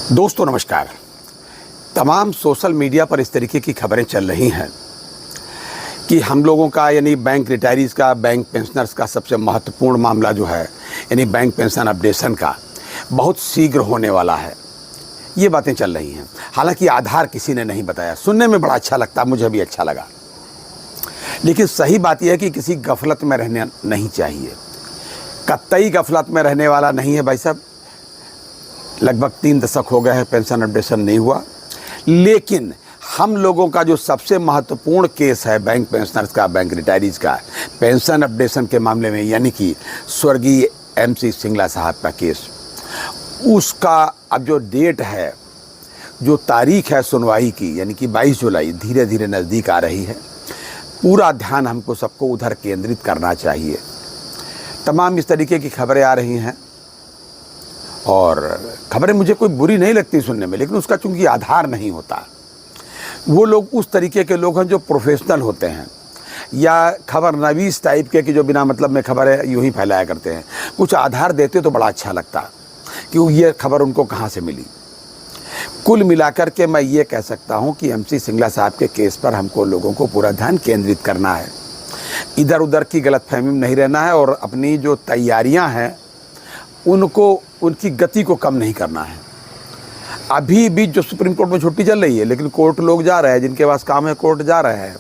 दोस्तों नमस्कार। तमाम सोशल मीडिया पर इस तरीके की खबरें चल रही हैं कि हम लोगों का यानी बैंक रिटायरीज़ का, बैंक पेंशनर्स का सबसे महत्वपूर्ण मामला जो है यानी बैंक पेंशन अपडेशन का बहुत शीघ्र होने वाला है। ये बातें चल रही हैं, हालांकि आधार किसी ने नहीं बताया। सुनने में बड़ा अच्छा लगता, मुझे भी अच्छा लगा, लेकिन सही बात यह है कि किसी गफलत में रहना नहीं चाहिए। कतई गफलत में रहने वाला नहीं है भाई साहब। लगभग 3 दशक हो गए हैं पेंशन अपडेशन नहीं हुआ, लेकिन हम लोगों का जो सबसे महत्वपूर्ण केस है बैंक पेंशनर्स का, बैंक रिटायरीज़ का पेंशन अपडेशन के मामले में, यानी कि स्वर्गीय MC सिंगला साहब का केस, उसका अब जो डेट है, जो तारीख है सुनवाई की, यानी कि 22 जुलाई धीरे धीरे नज़दीक आ रही है। पूरा ध्यान हमको सबको उधर केंद्रित करना चाहिए। तमाम इस तरीके की खबरें आ रही हैं और खबरें मुझे कोई बुरी नहीं लगती सुनने में, लेकिन उसका चूंकि आधार नहीं होता। वो लोग उस तरीके के लोग हैं जो प्रोफेशनल होते हैं, या खबर नवीस टाइप के कि जो बिना मतलब में खबरें यूं ही फैलाया करते हैं। कुछ आधार देते तो बड़ा अच्छा लगता कि ये खबर उनको कहाँ से मिली। कुल मिलाकर के मैं ये कह सकता हूँ कि MC सिंगला साहब के केस पर हमको लोगों को पूरा ध्यान केंद्रित करना है, इधर उधर की गलतफहमी में नहीं रहना है और अपनी जो तैयारियां हैं उनको, उनकी गति को कम नहीं करना है। अभी भी जो सुप्रीम कोर्ट में छुट्टी चल रही है, लेकिन कोर्ट लोग जा रहे हैं, जिनके पास काम है कोर्ट जा रहे हैं,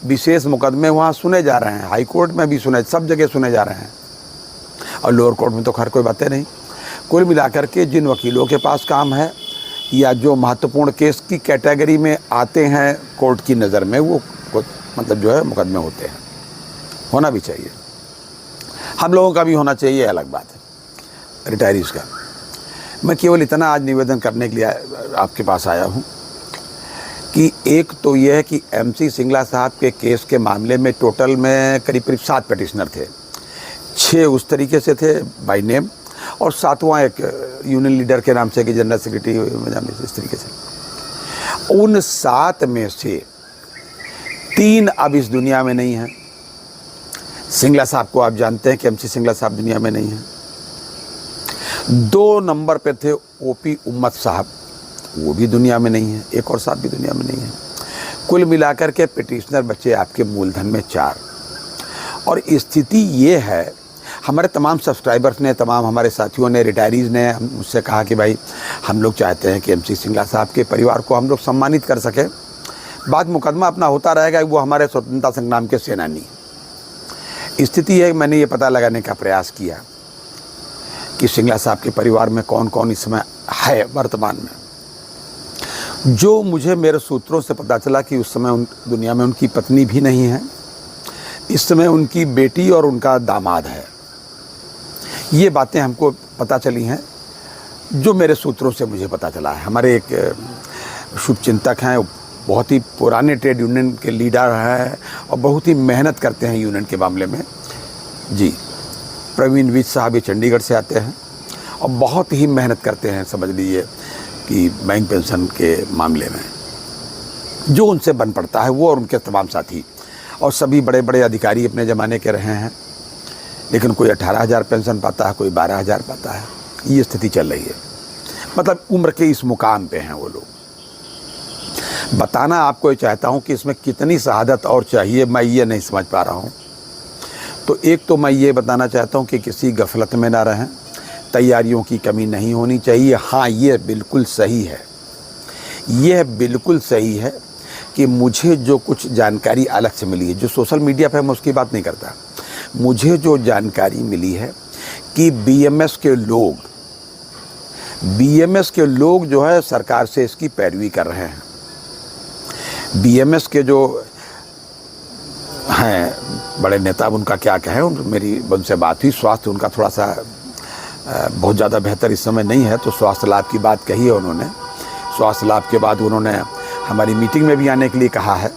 विशेष मुकदमे वहाँ सुने जा रहे हैं, हाई कोर्ट में भी सुने, सब जगह सुने जा रहे हैं, और लोअर कोर्ट में तो खैर कोई बातें नहीं। कुल मिलाकर के जिन वकीलों के पास काम है या जो महत्वपूर्ण केस की कैटेगरी में आते हैं कोर्ट की नज़र में, वो मतलब जो है मुकदमे होते हैं, होना भी चाहिए। हम लोगों का भी होना चाहिए, अलग बात है रिटायरीज़ का। मैं केवल इतना आज निवेदन करने के लिए आपके पास आया हूँ कि एक तो यह है कि MC सिंगला साहब के केस के मामले में टोटल में करीब 7 पिटिशनर थे। 6 उस तरीके से थे बाय नेम, और 7वां एक यूनियन लीडर के नाम से कि जनरल सेक्रेटरी, इस तरीके से। उन 7 में से 3 अब इस दुनिया में नहीं हैं। सिंगला साहब को आप जानते हैं कि MC सिंगला साहब दुनिया में नहीं हैं। 2 नंबर पे थे OP उम्मत साहब, वो भी दुनिया में नहीं है। एक और साहब भी दुनिया में नहीं है। कुल मिलाकर के पिटिशनर बच्चे आपके मूलधन में 4। और स्थिति ये है, हमारे तमाम सब्सक्राइबर्स ने, तमाम हमारे साथियों ने, रिटायरीज़ ने मुझसे कहा कि भाई हम लोग चाहते हैं कि MC सिंगला साहब के परिवार को हम लोग सम्मानित कर सकें। बाद मुकदमा अपना होता रहेगा, वो हमारे स्वतंत्रता संग्राम के सेनानी। स्थिति है, मैंने ये पता लगाने का प्रयास किया कि सिंगला साहब के परिवार में कौन कौन इस समय है वर्तमान में। जो मुझे मेरे सूत्रों से पता चला कि उस समय दुनिया में उनकी पत्नी भी नहीं है, इस समय उनकी बेटी और उनका दामाद है। ये बातें हमको पता चली हैं, जो मेरे सूत्रों से मुझे पता चला है। हमारे एक शुभचिंतक हैं, बहुत ही पुराने ट्रेड यूनियन के लीडर हैं और बहुत ही मेहनत करते हैं यूनियन के मामले में। जी, प्रवीण विज साहब ये चंडीगढ़ से आते हैं और बहुत ही मेहनत करते हैं, समझ लीजिए कि बैंक पेंशन के मामले में जो उनसे बन पड़ता है, वो और उनके तमाम साथी और सभी बड़े बड़े अधिकारी अपने ज़माने के रहे हैं। लेकिन कोई 18,000 पेंशन पाता है, कोई 12,000 पाता है। ये स्थिति चल रही है, मतलब उम्र के इस मुकाम पे हैं वो लोग। बताना आपको ये चाहता हूँ कि इसमें कितनी शहादत और चाहिए, मैं ये नहीं समझ पा रहा हूँ। तो एक तो मैं ये बताना चाहता हूँ कि किसी गफलत में ना रहें, तैयारियों की कमी नहीं होनी चाहिए। हाँ, ये बिल्कुल सही है, यह बिल्कुल सही है कि मुझे जो कुछ जानकारी अलग से मिली है, जो सोशल मीडिया पर मैं उसकी बात नहीं करता, मुझे जो जानकारी मिली है कि BMS के लोग जो है सरकार से इसकी पैरवी कर रहे हैं। BMS के जो हैं बड़े नेता, उनका क्या कहें, मेरी उनसे बात हुई। स्वास्थ्य उनका थोड़ा सा बहुत ज़्यादा बेहतर इस समय नहीं है, तो स्वास्थ्य लाभ की बात कही है उन्होंने। स्वास्थ्य लाभ के बाद उन्होंने हमारी मीटिंग में भी आने के लिए कहा है।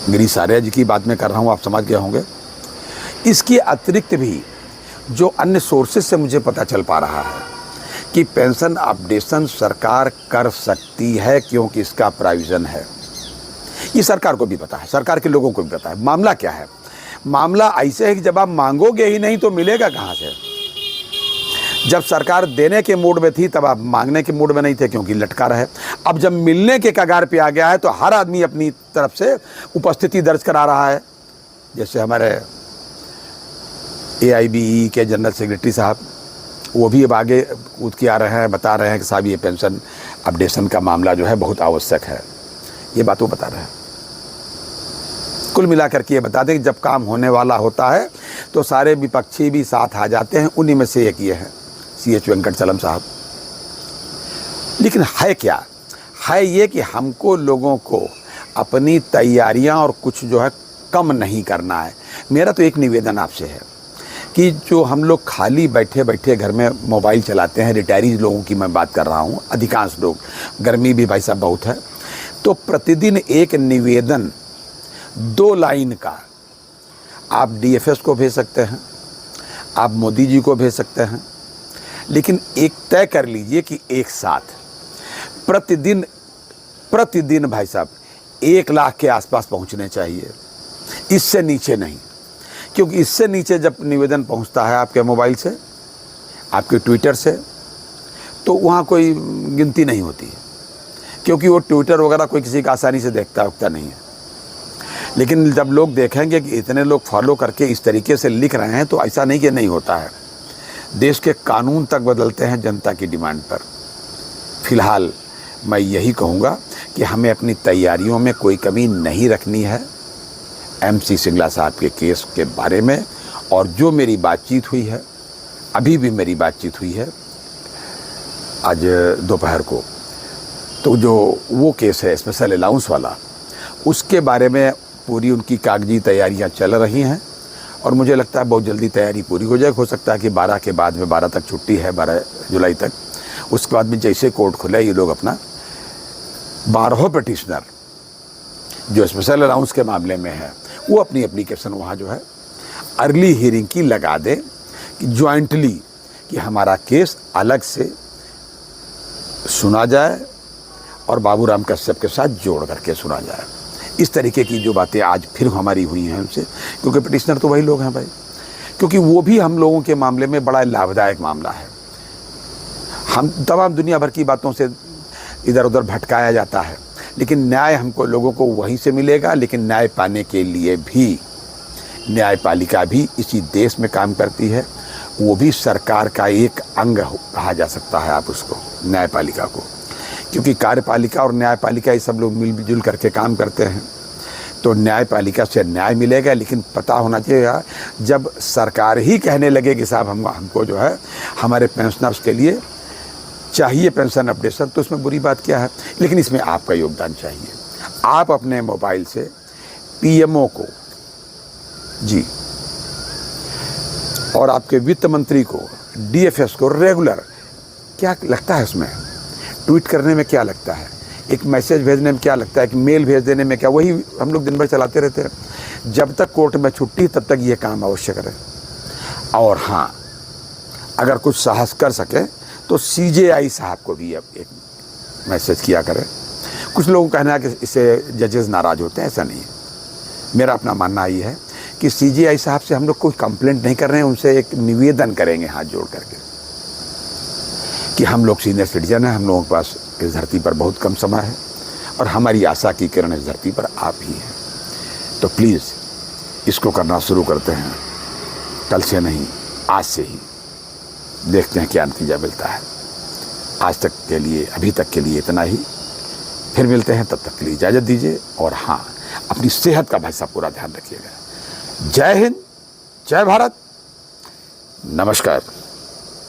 गिरीश आर्या जी की बात मैं कर रहा हूँ, आप समझ गए होंगे। इसके अतिरिक्त भी जो अन्य सोर्सेज से मुझे पता चल पा रहा है कि पेंशन अपडेशन सरकार कर सकती है, क्योंकि इसका प्रोविज़न है। ये सरकार को भी पता है, सरकार के लोगों को भी पता है। मामला क्या है? मामला ऐसे है कि जब आप मांगोगे ही नहीं तो मिलेगा कहाँ से? जब सरकार देने के मूड में थी तब आप मांगने के मूड में नहीं थे, क्योंकि लटका रहे। अब जब मिलने के कगार पे आ गया है तो हर आदमी अपनी तरफ से उपस्थिति दर्ज करा रहा है। जैसे हमारे AIBE के जनरल सेक्रेटरी साहब, वो भी अब आगे कूद के आ रहे हैं, बता रहे हैं कि साहब ये पेंशन अपडेशन का मामला जो है बहुत आवश्यक है। ये बात वो बता रहे हैं। कुल मिलाकर के ये बता दें कि जब काम होने वाला होता है तो सारे विपक्षी भी साथ आ जाते हैं। उन्हीं में से एक ये है CH वेंकटचलम साहब। लेकिन है क्या? है ये कि हमको लोगों को अपनी तैयारियां और कुछ जो है कम नहीं करना है। मेरा तो एक निवेदन आपसे है कि जो हम लोग खाली बैठे बैठे घर में मोबाइल चलाते हैं, रिटायरीज लोगों की मैं बात कर रहा हूँ, अधिकांश लोग, गर्मी भी भाई साहब बहुत है, तो प्रतिदिन एक निवेदन 2 लाइन का आप DFS को भेज सकते हैं, आप मोदी जी को भेज सकते हैं, लेकिन एक तय कर लीजिए कि एक साथ प्रतिदिन भाई साहब 1 लाख के आसपास पहुंचने चाहिए, इससे नीचे नहीं। क्योंकि इससे नीचे जब निवेदन पहुंचता है आपके मोबाइल से, आपके ट्विटर से, तो वहाँ कोई गिनती नहीं होती है, क्योंकि वो ट्विटर वगैरह कोई किसी का आसानी से देखता उगता नहीं है। लेकिन जब लोग देखेंगे कि इतने लोग फॉलो करके इस तरीके से लिख रहे हैं, तो ऐसा नहीं कि नहीं होता है। देश के कानून तक बदलते हैं जनता की डिमांड पर। फिलहाल मैं यही कहूँगा कि हमें अपनी तैयारियों में कोई कमी नहीं रखनी है। MC सिंगला साहब के केस के बारे में और जो मेरी बातचीत हुई है, अभी भी मेरी बातचीत हुई है आज दोपहर को, तो जो वो केस है स्पेशल अलाउंस वाला, उसके बारे में पूरी उनकी कागजी तैयारियां चल रही हैं और मुझे लगता है बहुत जल्दी तैयारी पूरी हो जाए। हो सकता है कि 12 के बाद में, 12 तक छुट्टी है, 12 जुलाई तक, उसके बाद में जैसे कोर्ट खुले ये लोग अपना 12 पिटिशनर जो स्पेशल अलाउंस के मामले में है वो अपनी एप्लीकेशन वहाँ जो है अर्ली हियरिंग की लगा दें कि जॉइंटली कि हमारा केस अलग से सुना जाए और बाबूराम कश्यप के साथ जोड़ करके सुना जाए। इस तरीके की जो बातें आज फिर हमारी हुई हैं उनसे, क्योंकि पिटिशनर तो वही लोग हैं भाई, क्योंकि वो भी हम लोगों के मामले में बड़ा लाभदायक मामला है। हम तमाम दुनिया भर की बातों से इधर उधर भटकाया जाता है, लेकिन न्याय हमको लोगों को वहीं से मिलेगा। लेकिन न्याय पाने के लिए भी न्यायपालिका भी इसी देश में काम करती है, वो भी सरकार का एक अंग कहा जा सकता है आप उसको, न्यायपालिका को, क्योंकि कार्यपालिका और न्यायपालिका ये सब लोग मिलजुल करके काम करते हैं। तो न्यायपालिका से न्याय मिलेगा, लेकिन पता होना चाहिए जब सरकार ही कहने लगे कि साहब हमको जो है हमारे पेंशनर्स के लिए चाहिए पेंशन अपडेशन, तो इसमें बुरी बात क्या है। लेकिन इसमें आपका योगदान चाहिए। आप अपने मोबाइल से PMO को जी और आपके वित्त मंत्री को, DFS को रेगुलर, क्या लगता है इसमें ट्वीट करने में क्या लगता है, एक मैसेज भेजने में क्या लगता है, एक मेल भेज देने में क्या, वही हम लोग दिन भर चलाते रहते हैं। जब तक कोर्ट में छुट्टी तब तक ये काम अवश्य करें। और हाँ, अगर कुछ साहस कर सके तो CJI साहब को भी अब एक मैसेज किया करें। कुछ लोगों का कहना है कि इससे जजेस नाराज़ होते हैं, ऐसा नहीं है। मेरा अपना मानना ये है कि CJI साहब से हम लोग कोई कंप्लेंट नहीं कर रहे हैं, उनसे एक निवेदन करेंगे हाथ जोड़ करके कि हम लोग सीनियर सिटीजन हैं, हम लोगों के पास इस धरती पर बहुत कम समय है और हमारी आशा की किरण इस धरती पर आप ही हैं। तो प्लीज़ इसको करना शुरू करते हैं, कल से नहीं आज से ही। देखते हैं क्या नतीजा मिलता है। आज तक के लिए, अभी तक के लिए इतना ही। फिर मिलते हैं, तब तक के लिए इजाज़त दीजिए। और हाँ, अपनी सेहत का भाई साहब पूरा ध्यान रखिएगा। जय हिंद, जय भारत, नमस्कार।